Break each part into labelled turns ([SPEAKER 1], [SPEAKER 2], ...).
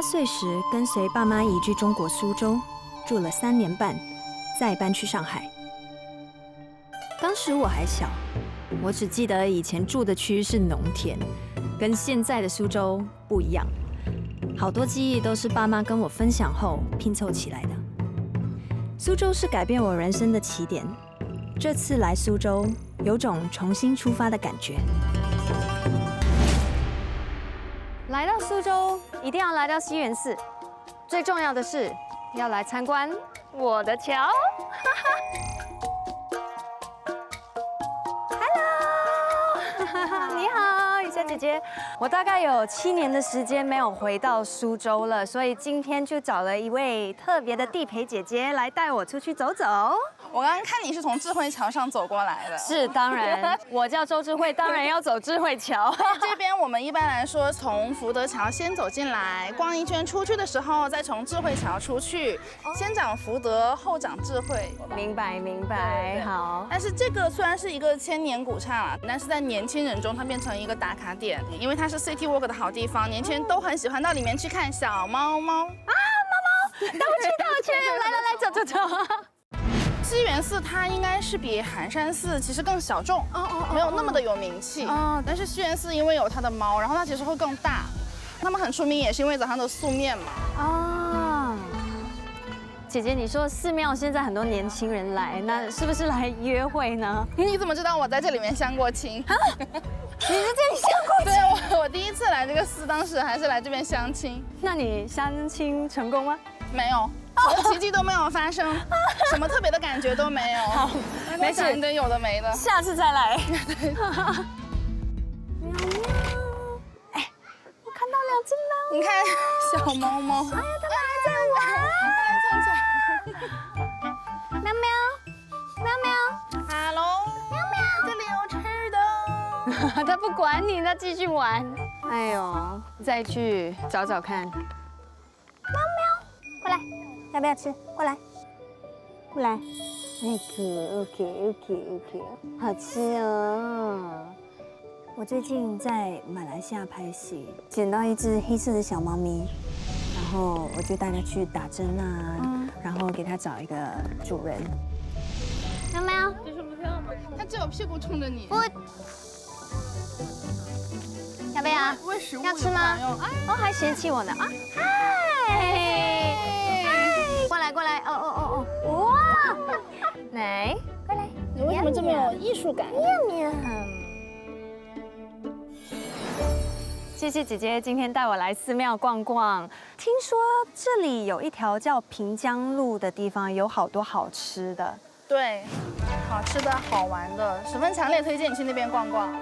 [SPEAKER 1] 18岁时，跟随爸妈移居中国苏州，住了3年半，再搬去上海。当时我还小，我只记得以前住的区是农田，跟现在的苏州不一样。好多记忆都是爸妈跟我分享后拼凑起来的。苏州是改变我人生的起点。这次来苏州，有种重新出发的感觉。来到苏州，一定要来到西园寺。最重要的是，要来参观我的桥。Hello， 你好，雨夏姐姐。我大概有7年的时间没有回到苏州了，所以今天就找了一位特别的地陪姐姐来带我出去走走。
[SPEAKER 2] 我刚刚看你是从智慧桥上走过来的，
[SPEAKER 1] 是当然，我叫周智慧，当然要走智慧桥。
[SPEAKER 2] 这边我们一般来说从福德桥先走进来，逛一圈出去的时候再从智慧桥出去，先长福德，后长智慧。
[SPEAKER 1] 明白明白，好。
[SPEAKER 2] 但是这个虽然是一个千年古刹啦，但是在年轻人中它变成一个打卡点，因为它是 City Walk 的好地方，年轻人都很喜欢到里面去看小猫猫。啊，猫
[SPEAKER 1] 猫，带我去，来，走走走。
[SPEAKER 2] 西园寺它应该是比寒山寺其实更小众，没有那么的有名气。但是西园寺因为有它的猫，然后它其实会更大。他们很出名也是因为早上的素面嘛。
[SPEAKER 1] 姐姐，你说寺庙现在很多年轻人来，那是不是来约会呢？
[SPEAKER 2] 你怎么知道我在这里面相过亲？
[SPEAKER 1] 你在这里相过亲？
[SPEAKER 2] 对，我第一次来这个寺，当时还是来这边相亲。
[SPEAKER 1] 那你相亲成功吗？
[SPEAKER 2] 没有。奇迹都没有发生，什么特别的感觉都没有。
[SPEAKER 1] 好，没事，
[SPEAKER 2] 真有的没的，
[SPEAKER 1] 下次再来。
[SPEAKER 2] 对。
[SPEAKER 1] 喵喵，哎，我看到2只猫。
[SPEAKER 2] 你看小猫猫，
[SPEAKER 1] 哎呀，它们还在玩。喵喵，喵喵
[SPEAKER 2] ，Hello，
[SPEAKER 1] 喵喵，
[SPEAKER 2] 这里有吃的。
[SPEAKER 1] 它不管你，它继续玩。哎呦，再去找找看。喵喵，过来。要不要吃？过来，过来。OK， 好吃哦。我最近在马来西亚拍戏，捡到一只黑色的小猫咪，然后我就带它去打针啊，然后给它找一个主人。喵喵，
[SPEAKER 2] 这是不跳吗？它只有屁股冲着你。
[SPEAKER 1] 不。要不要？
[SPEAKER 2] 喂食物
[SPEAKER 1] 要吃吗？哦，还嫌弃我呢啊！嗨。过来，哦，哇！来，过来。
[SPEAKER 2] 你为什么这么有艺术感？
[SPEAKER 1] 喵。谢谢姐姐今天带我来寺庙逛逛。听说这里有一条叫平江路的地方，有好多好吃的。
[SPEAKER 2] 对，好吃的好玩的，十分强烈推荐你去那边逛逛。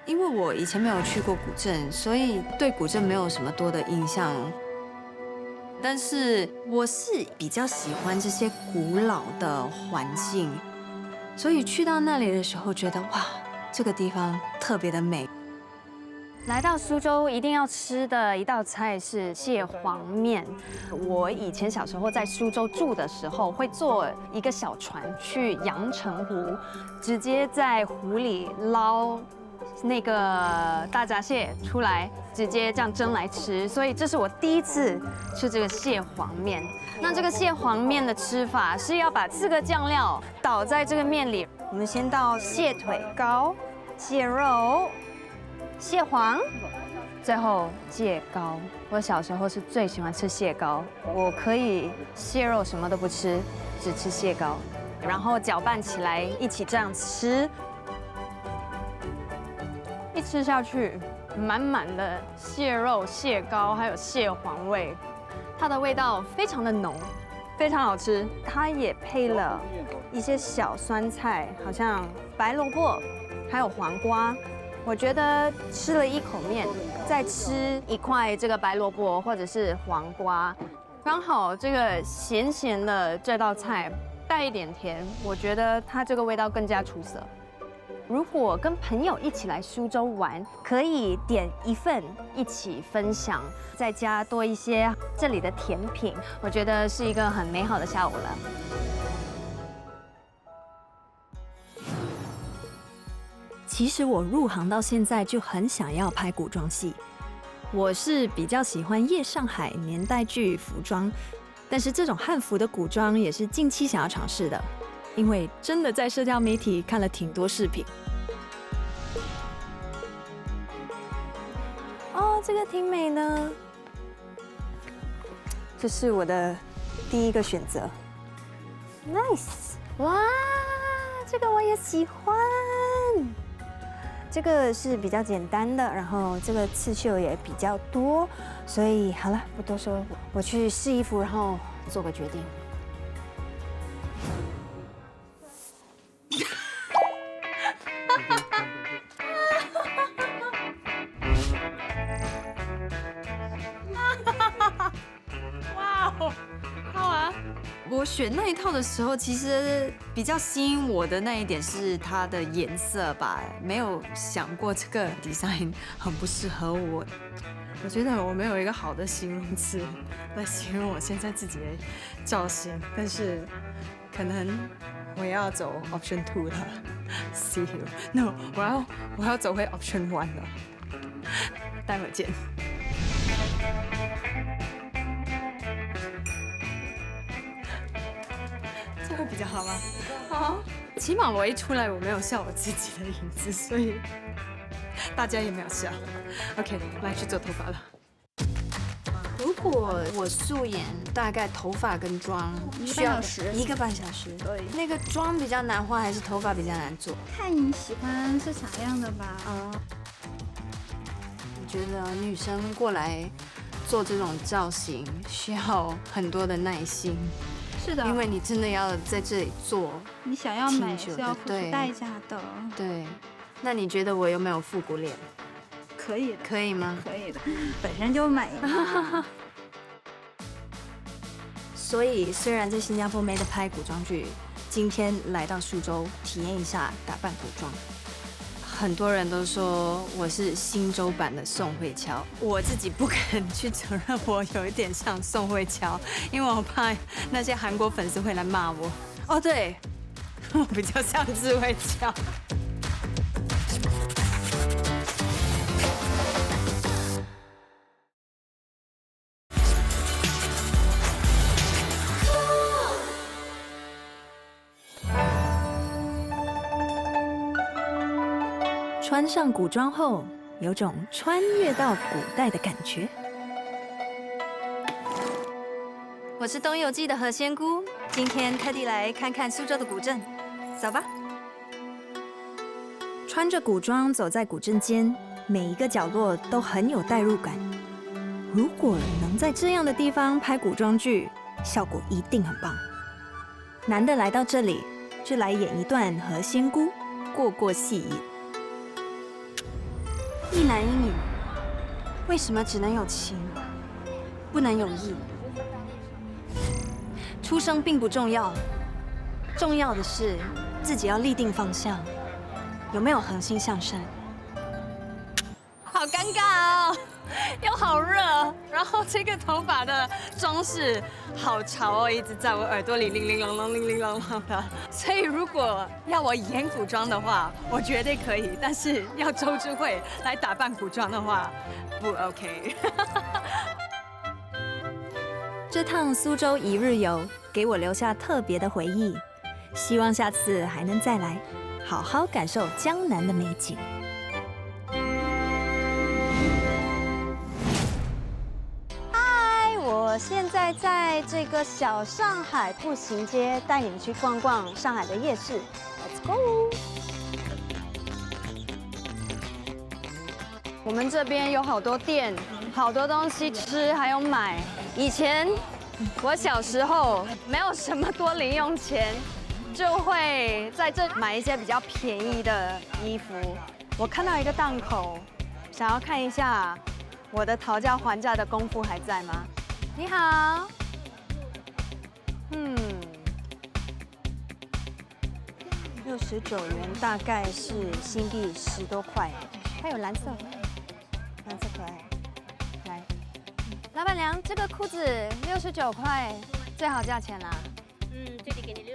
[SPEAKER 1] 因为我以前没有去过古镇，所以对古镇没有什么多的印象。但是我是比较喜欢这些古老的环境，所以去到那里的时候，觉得哇，这个地方特别的美。来到苏州一定要吃的一道菜是蟹黄面。我以前小时候在苏州住的时候，会坐一个小船去阳澄湖，直接在湖里捞那个大闸蟹出来，直接这样蒸来吃，所以这是我第一次吃这个蟹黄面。那这个蟹黄面的吃法是要把4个酱料倒在这个面里，我们先倒蟹腿膏、蟹肉、蟹黄，最后蟹膏。我小时候是最喜欢吃蟹膏，我可以蟹肉什么都不吃，只吃蟹膏，然后搅拌起来一起这样吃。一吃下去，满满的蟹肉、蟹膏还有蟹黄味，它的味道非常的浓，非常好吃。它也配了一些小酸菜，好像白萝卜，还有黄瓜。我觉得吃了一口面，再吃一块这个白萝卜或者是黄瓜，刚好这个咸咸的这道菜带一点甜，我觉得它这个味道更加出色。如果跟朋友一起来苏州玩，可以点1份一起分享，再加多一些这里的甜品，我觉得是一个很美好的下午了。其实我入行到现在就很想要拍古装戏，
[SPEAKER 3] 我是比较喜欢夜上海年代剧服装，但是这种汉服的古装也是近期想要尝试的，因为真的在社交媒体看了挺多视频。哦，这个挺美的，这是我的第一个选择。Nice， 哇，这个我也喜欢。这个是比较简单的，然后这个刺绣也比较多，所以好了，不多说，我去试衣服，然后做个决定。
[SPEAKER 1] 哇哦，好啊！我选那一套的时候，其实比较吸引我的那一点是它的颜色吧，没有想过这个 design 很不适合我。我觉得我没有一个好的形容词来形容我现在自己的造型，但是可能我要走 option 2了。See you， no， 我要走回 option 1了。待会儿见。这个比较好吗？好，起码我一出来我没有笑我自己的影子，所以大家也没有笑。OK， 来去做头发了。如果我素颜，大概头发跟妆需要1个半小时。
[SPEAKER 4] 对，
[SPEAKER 1] 那个妆比较难画，还是头发比较难做？
[SPEAKER 4] 看你喜欢是啥样的吧。
[SPEAKER 1] 我觉得女生过来做这种造型需要很多的耐心。
[SPEAKER 4] 是的，
[SPEAKER 1] 因为你真的要在这里做，
[SPEAKER 4] 你想要美是要付出代价的。
[SPEAKER 1] 对，那你觉得我有没有复古脸？
[SPEAKER 4] 可以的，
[SPEAKER 1] 可以吗？
[SPEAKER 4] 可以的，本身就美嘛。
[SPEAKER 3] 所以虽然在新加坡没得拍古装剧，今天来到苏州体验一下打扮古装。
[SPEAKER 1] 很多人都说我是新洲版的宋慧乔，我自己不肯去承认我有一点像宋慧乔，因为我怕那些韩国粉丝会来骂我。哦，对，我比较像智慧乔。
[SPEAKER 3] 穿上古装后，有种穿越到古代的感觉。
[SPEAKER 1] 我是东游记的何仙姑，今天特地来看看苏州的古镇，走吧。
[SPEAKER 3] 穿着古装走在古镇间，每一个角落都很有代入感。如果能在这样的地方拍古装剧，效果一定很棒。难得来到这里，就来演一段何仙姑，过过戏瘾。
[SPEAKER 1] 一男一女，为什么只能有情，不能有义？出生并不重要，重要的是自己要立定方向，有没有恒心向善？好尴尬哦，又好热，然后这个头发的装饰好潮哦，一直在我耳朵里铃铃啷啷铃铃啷啷的。所以如果要我演古装的话，我绝对可以，但是要周智慧来打扮古装的话，不 OK。
[SPEAKER 3] 这趟苏州一日游给我留下特别的回忆，希望下次还能再来，好好感受江南的美景。
[SPEAKER 5] 嗨，我现在在这个小上海步行街，带你们去逛逛上海的夜市。Let's go！ 我们这边有好多店，好多东西吃，还有买。以前我小时候没有什么多零用钱，就会在这买一些比较便宜的衣服。我看到一个档口，想要看一下我的讨价还价的功夫还在吗？你好，69元大概是新币10多块。它有蓝色，蓝色可爱。来，老板娘，这个裤子69块，最好价钱啦。
[SPEAKER 6] 最低给你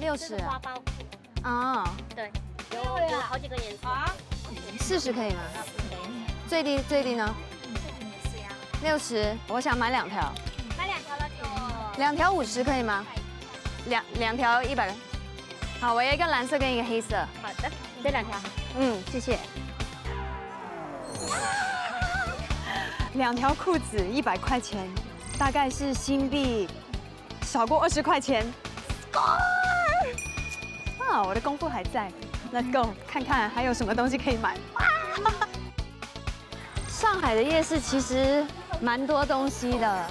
[SPEAKER 6] 60。
[SPEAKER 5] 60
[SPEAKER 6] 花苞裤。
[SPEAKER 5] 啊？
[SPEAKER 6] 对，有好几个颜色。啊
[SPEAKER 5] 40可以吗？
[SPEAKER 6] 可以。
[SPEAKER 5] 最低呢？ 60，我想买2条。
[SPEAKER 6] 买2条了就
[SPEAKER 5] 2条50可以吗？两条100。好，我要一个蓝色跟一个黑色。
[SPEAKER 6] 好的，这2条。
[SPEAKER 5] 谢谢。2条裤子100块钱，大概是新币少过20块钱。啊，我的功夫还在。Let's go， 看看还有什么东西可以买。上海的夜市其实蛮多东西的。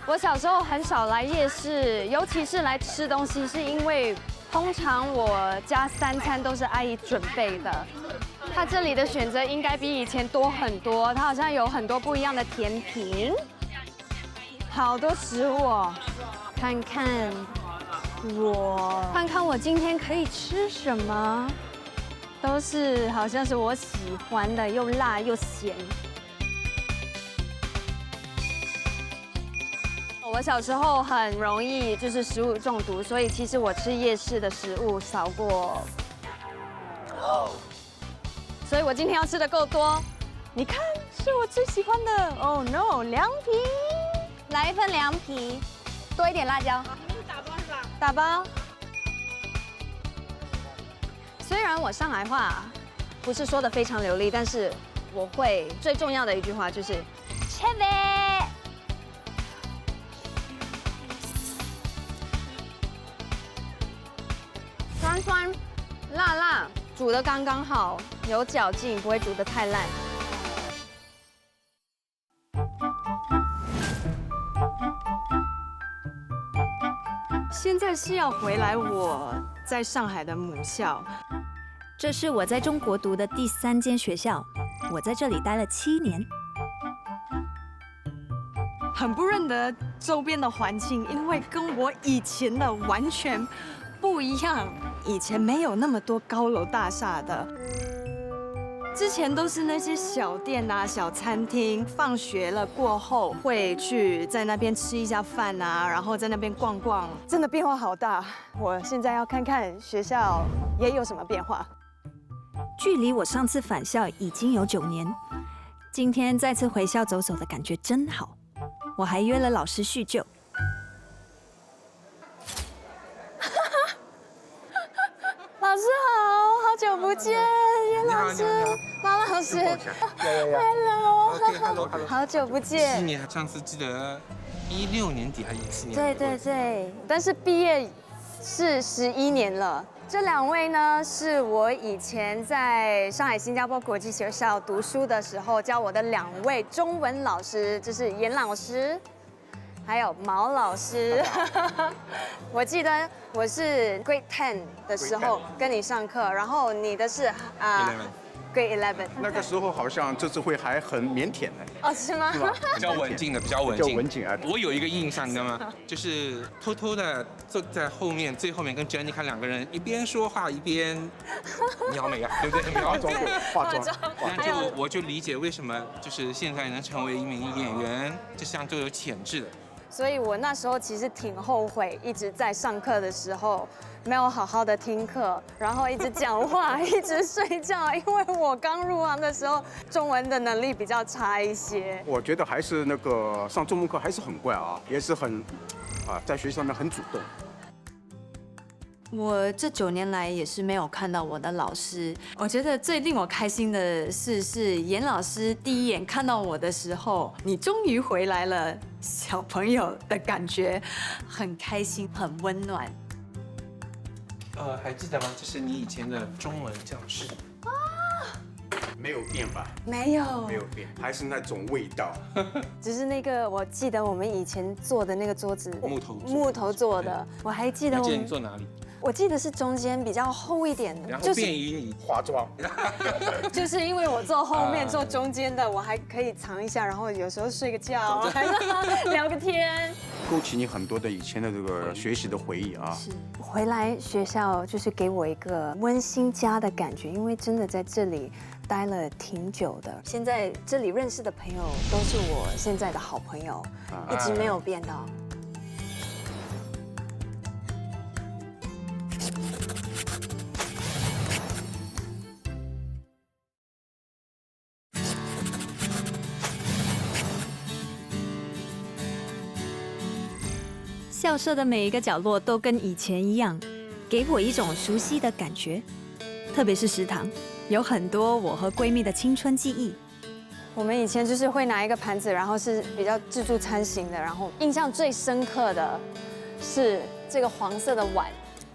[SPEAKER 5] 我小时候很少来夜市，尤其是来吃东西，是因为通常我家3餐都是阿姨准备的。它这里的选择应该比以前多很多，它好像有很多不一样的甜品，好多食物哦。看看我今天可以吃什么，都是好像是我喜欢的，又辣又咸。我小时候很容易就是食物中毒，所以其实我吃夜市的食物少过。所以我今天要吃的够多。你看，是我最喜欢的。Oh no， 凉皮，来1份凉皮，多一点辣椒。打包是吧？打包。虽然我上海话不是说的非常流利，但是我会最重要的一句话就是吃呗。酸酸、辣辣，煮的刚刚好，有嚼劲，不会煮得太烂。现在是要回来我在上海的母校，
[SPEAKER 7] 这是我在中国读的第3间学校，我在这里待了7年。
[SPEAKER 5] 很不认得周边的环境，因为跟我以前的完全不一样。以前没有那么多高楼大厦的，之前都是那些小店啊、小餐厅。放学了过后会去在那边吃一下饭啊，然后在那边逛逛，真的变化好大。我现在要看看学校也有什么变化。
[SPEAKER 7] 距离我上次返校已经有9年，今天再次回校走走的感觉真好。我还约了老师叙旧。
[SPEAKER 5] 老师好，好久不见，袁老师，马老师，Hello， 好久不见。
[SPEAKER 8] 7年，上次记得16年底还是17年？
[SPEAKER 5] 对对对，但是毕业是11年了。这2位呢，是我以前在上海新加坡国际学校读书的时候教我的2位中文老师，就是严老师。还有毛老师，我记得我是 Grade 10的时候跟你上课，然后你的是Grade 11。
[SPEAKER 9] 那个时候好像这次会还很腼腆的。
[SPEAKER 5] 哦，是吗？
[SPEAKER 9] 是吧？
[SPEAKER 8] 比较文静的，比较文静
[SPEAKER 9] 啊。
[SPEAKER 8] 我有一个印象，你知道吗？就是偷偷的坐在后面，最后面跟 Jenny 两个人一边说话一边描眉啊，对不对？描妆，
[SPEAKER 9] 化妆。
[SPEAKER 8] 那我就理解为什么就是现在能成为一名演员，这项都有潜质的。
[SPEAKER 5] 所以我那时候其实挺后悔，一直在上课的时候没有好好的听课，然后一直讲话，一直睡觉，因为我刚入行的时候中文的能力比较差一些。
[SPEAKER 9] 我觉得还是那个上中文课还是很乖啊，也是很在学习上面很主动。
[SPEAKER 1] 我这9年来也是没有看到我的老师。我觉得最令我开心的事是严老师第一眼看到我的时候，你终于回来了，小朋友的感觉很开心，很温暖。
[SPEAKER 8] 还记得吗？这是你以前的中文教室啊，
[SPEAKER 9] 没有变吧？
[SPEAKER 5] 没有
[SPEAKER 9] 变，还是那种味道。
[SPEAKER 5] 只是那个，我记得我们以前坐的那个桌子，
[SPEAKER 8] 木头
[SPEAKER 5] 做的，我还记得
[SPEAKER 8] 我。你坐哪里？
[SPEAKER 5] 我记得是中间比较厚一点的，
[SPEAKER 8] 然后便于你化妆。
[SPEAKER 5] 就是因为我坐后面坐中间的，我还可以藏一下，然后有时候睡个觉，还是聊个天，
[SPEAKER 9] 勾起你很多的以前的这个学习的回忆啊。
[SPEAKER 5] 是，回来学校就是给我一个温馨家的感觉，因为真的在这里待了挺久的。现在这里认识的朋友都是我现在的好朋友，一直没有变到。
[SPEAKER 7] 校舍的每一个角落都跟以前一样，给我一种熟悉的感觉。特别是食堂，有很多我和闺蜜的青春记忆。
[SPEAKER 5] 我们以前就是会拿一个盘子，然后是比较自助餐型的，然后印象最深刻的是这个黄色的碗。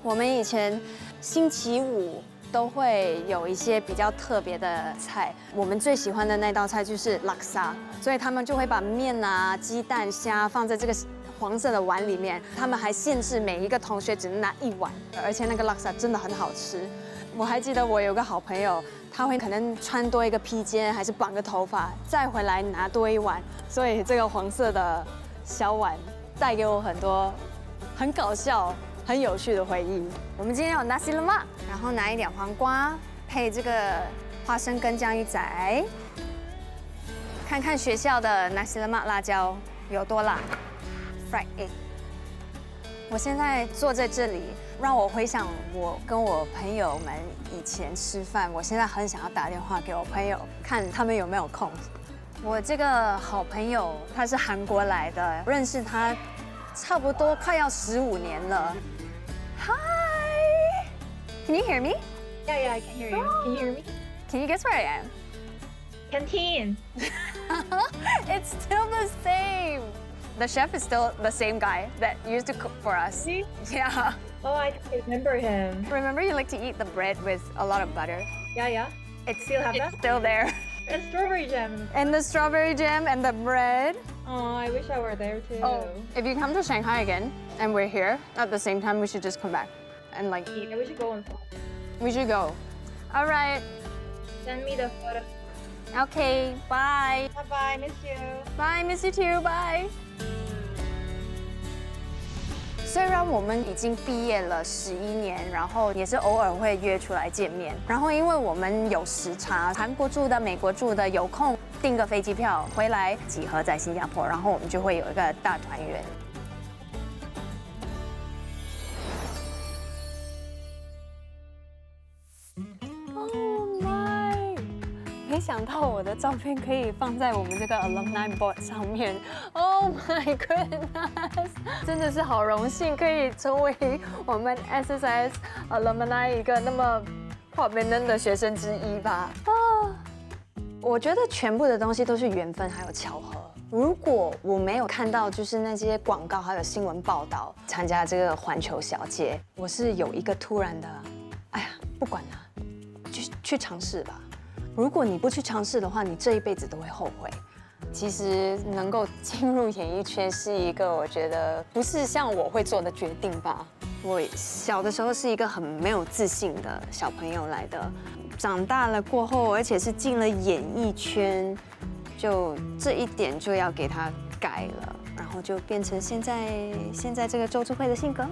[SPEAKER 5] 我们以前星期五都会有一些比较特别的菜，我们最喜欢的那道菜就是拉萨，所以他们就会把面啊、鸡蛋、虾放在这个黄色的碗里面，他们还限制每一个同学只能拿1碗，而且那个拉萨真的很好吃。我还记得我有个好朋友，他会可能穿多一个披肩，还是绑个头发，再回来拿多一碗，所以这个黄色的小碗带给我很多很搞笑、很有趣的回忆。我们今天有 nasi lemak， 然后拿一点黄瓜，配这个花生跟酱一仔，看看学校的 nasi lemak 辣椒有多辣。Fried egg。我现在坐在这里，让我回想我跟我朋友们以前吃饭。我现在很想要打电话给我朋友，看他们有没有空。我这个好朋友他是韩国来的，认识他差不多快要15年了。Hi, can you hear me?
[SPEAKER 6] Yeah, I can hear you. Can you hear me?
[SPEAKER 5] Can you guess where I am?
[SPEAKER 6] Canteen.
[SPEAKER 5] It's still the same. The chef is still the same guy that used to cook for us. Yeah.
[SPEAKER 6] Oh, I remember him.
[SPEAKER 5] Remember you like to eat the bread with a lot of butter?
[SPEAKER 6] Yeah.
[SPEAKER 5] It's
[SPEAKER 6] Still have that?
[SPEAKER 5] still there.
[SPEAKER 6] And strawberry jam.
[SPEAKER 5] And the strawberry jam and the bread.
[SPEAKER 6] Oh, I wish I were there too.
[SPEAKER 5] Oh, if you come to Shanghai again and we're here at the same time, we should just come back and like eat.
[SPEAKER 6] Yeah, we should go and
[SPEAKER 5] We should go. All right.
[SPEAKER 6] send me the photo.
[SPEAKER 5] Okay. Bye.
[SPEAKER 6] Bye bye, miss you.
[SPEAKER 5] Bye. Miss you too. Bye. 虽然我们已经毕业了11年，然后也是偶尔会约出来见面。然后因为我们有时差，韩国住的、美国住的，有空订个飞机票回来集合在新加坡，然后我们就会有一个大团圆。Oh my！ 没想到我的照片可以放在我们这个 alumni board 上面。Oh my goodness！ 真的是好荣幸可以成为我们 SSIS alumni 一个那么 prominent 的学生之一吧。我觉得全部的东西都是缘分还有巧合。如果我没有看到就是那些广告还有新闻报道，参加这个环球小姐，我是有一个突然的，哎呀，不管了，去尝试吧。如果你不去尝试的话，你这一辈子都会后悔。其实能够进入演艺圈是一个我觉得不是像我会做的决定吧。我小的时候是一个很没有自信的小朋友来的，长大了过后，而且是进了演艺圈，就这一点就要给他改了，然后就变成现在这个周智慧的性格。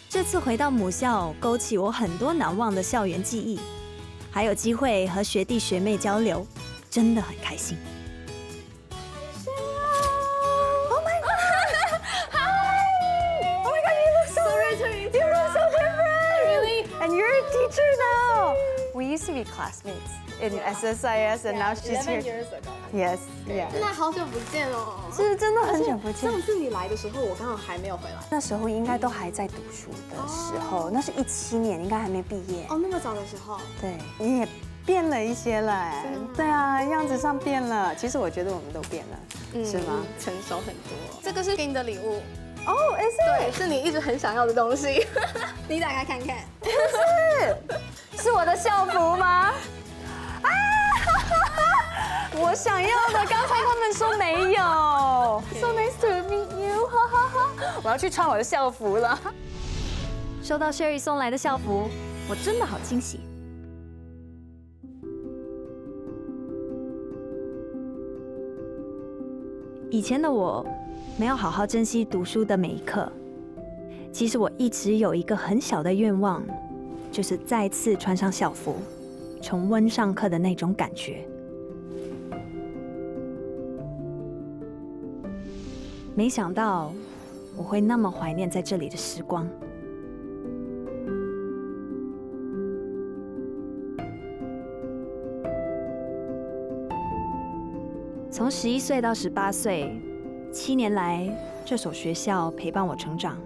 [SPEAKER 7] 这次回到母校，勾起我很多难忘的校园记忆，还有机会和学弟学妹交流，真的很开心。
[SPEAKER 5] Oh my god! Hi! Oh my god, you look so different! You look so different! Really? And you're a teacher now! We used to be classmates in SSIS, and now she's here.
[SPEAKER 2] 11 years ago.
[SPEAKER 5] Yes, yeah.
[SPEAKER 2] 那好久不见哦。
[SPEAKER 5] 是真的很久不见。
[SPEAKER 2] 上次你来的时候，我刚好还没有回来。
[SPEAKER 5] 那时候应该都还在读书的时候，那是17年，应该还没毕业。
[SPEAKER 2] 哦，那么早的时候。
[SPEAKER 5] 对，你也变了一些了哎。对啊，样子上变了。其实我觉得我们都变了，是吗？
[SPEAKER 2] 成熟很多。这个是给你的礼物。
[SPEAKER 5] 哦，is it？
[SPEAKER 2] 对，是你一直很想要的东西。你打开看看。
[SPEAKER 5] 是我的校服吗？啊！我想要的，刚才他们说没有。So nice to meet you！ 哈哈哈！我要去穿我的校服了。
[SPEAKER 7] 收到 Sherry 送来的校服，我真的好惊喜。以前的我没有好好珍惜读书的每一刻。其实我一直有一个很小的愿望，就是再次穿上校服，重温上课的那种感觉。没想到我会那么怀念在这里的时光。从11岁到18岁，7年来，这所学校陪伴我成长，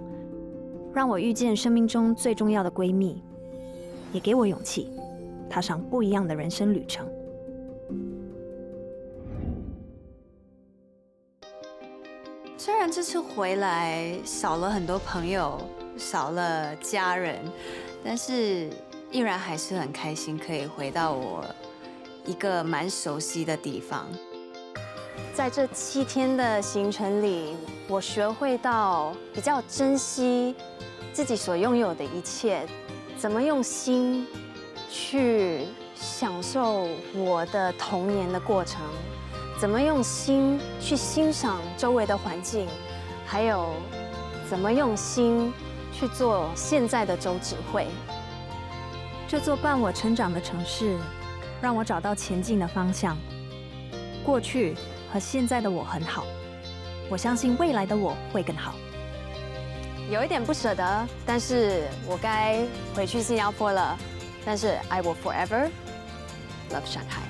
[SPEAKER 7] 让我遇见生命中最重要的闺蜜，也给我勇气，踏上不一样的人生旅程。
[SPEAKER 1] 虽然这次回来少了很多朋友，少了家人，但是依然还是很开心，可以回到我一个蛮熟悉的地方。
[SPEAKER 3] 在这7天的行程里，我学会到比较珍惜自己所拥有的一切，怎么用心去享受我的童年的过程，怎么用心去欣赏周围的环境，还有怎么用心去做现在的州指挥。
[SPEAKER 7] 这座伴我成长的城市，让我找到前进的方向。过去和现在的我很好，我相信未来的我会更好。
[SPEAKER 3] 有一点不舍得，但是我该回去新加坡了。但是 I will forever love Shanghai。